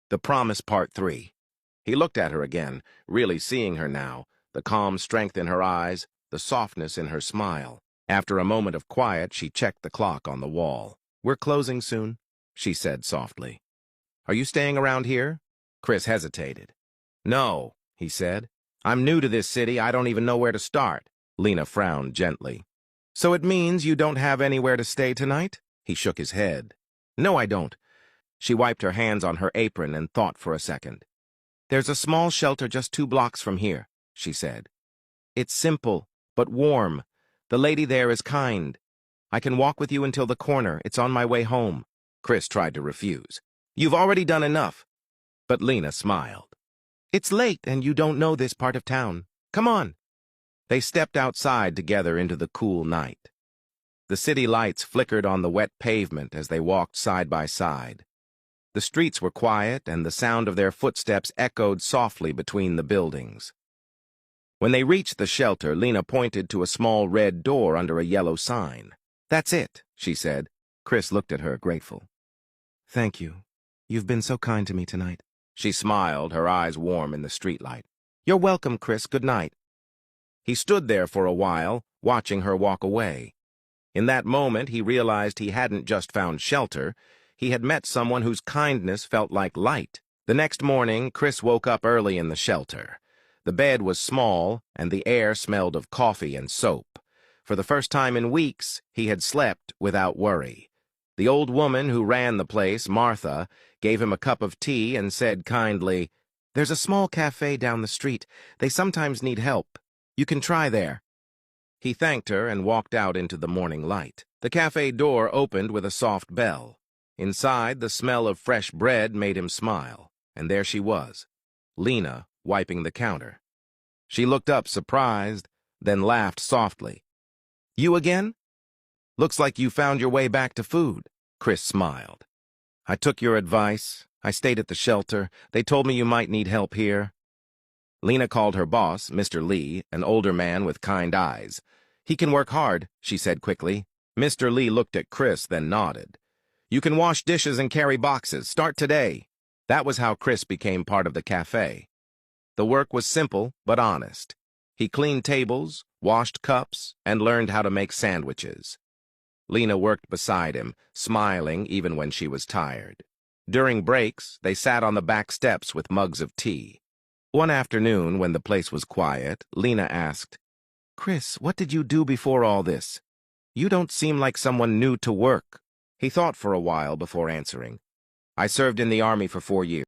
The Promise Part 3. He looked at her again, really seeing her now, the calm strength in her eyes, the softness in her smile. After a moment of quiet, she checked the clock on the wall. "We're closing soon," she said softly. "Are you staying around here?" Chris hesitated. "No," he said. "I'm new to this city. I don't even know where to start." Lena frowned gently. "So it means you don't have anywhere to stay tonight?" He shook his head. "No, I don't." She wiped her hands on her apron and thought for a second. "There's a small shelter just 2 blocks from here," she said. "It's simple, but warm. The lady there is kind. I can walk with you until the corner. It's on my way home." Chris tried to refuse. "You've already done enough." But Lena smiled. "It's late and you don't know this part of town. Come on." They stepped outside together into the cool night. The city lights flickered on the wet pavement as they walked side by side. The streets were quiet, and the sound of their footsteps echoed softly between the buildings. When they reached the shelter, Lena pointed to a small red door under a yellow sign. "That's it," she said. Chris looked at her, grateful. "Thank you. You've been so kind to me tonight." She smiled, her eyes warm in the streetlight. "You're welcome, Chris. Good night." He stood there for a while, watching her walk away. In that moment, he realized he hadn't just found shelter. He had met someone whose kindness felt like light. The next morning, Chris woke up early in the shelter. The bed was small, and the air smelled of coffee and soap. For the first time in weeks, he had slept without worry. The old woman who ran the place, Martha, gave him a cup of tea and said kindly, "There's a small cafe down the street. They sometimes need help. You can try there." He thanked her and walked out into the morning light. The cafe door opened with a soft bell. Inside, the smell of fresh bread made him smile, and there she was, Lena, wiping the counter. She looked up surprised, then laughed softly. "You again? Looks like you found your way back to food." Chris smiled. "I took your advice. I stayed at the shelter. They told me you might need help here." Lena called her boss, Mr. Lee, an older man with kind eyes. "He can work hard," she said quickly. Mr. Lee looked at Chris, then nodded. "You can wash dishes and carry boxes. Start today." That was how Chris became part of the cafe. The work was simple but honest. He cleaned tables, washed cups, and learned how to make sandwiches. Lena worked beside him, smiling even when she was tired. During breaks, they sat on the back steps with mugs of tea. One afternoon, when the place was quiet, Lena asked, "Chris, what did you do before all this? You don't seem like someone new to work." He thought for a while before answering. "I served in the army for 4 years.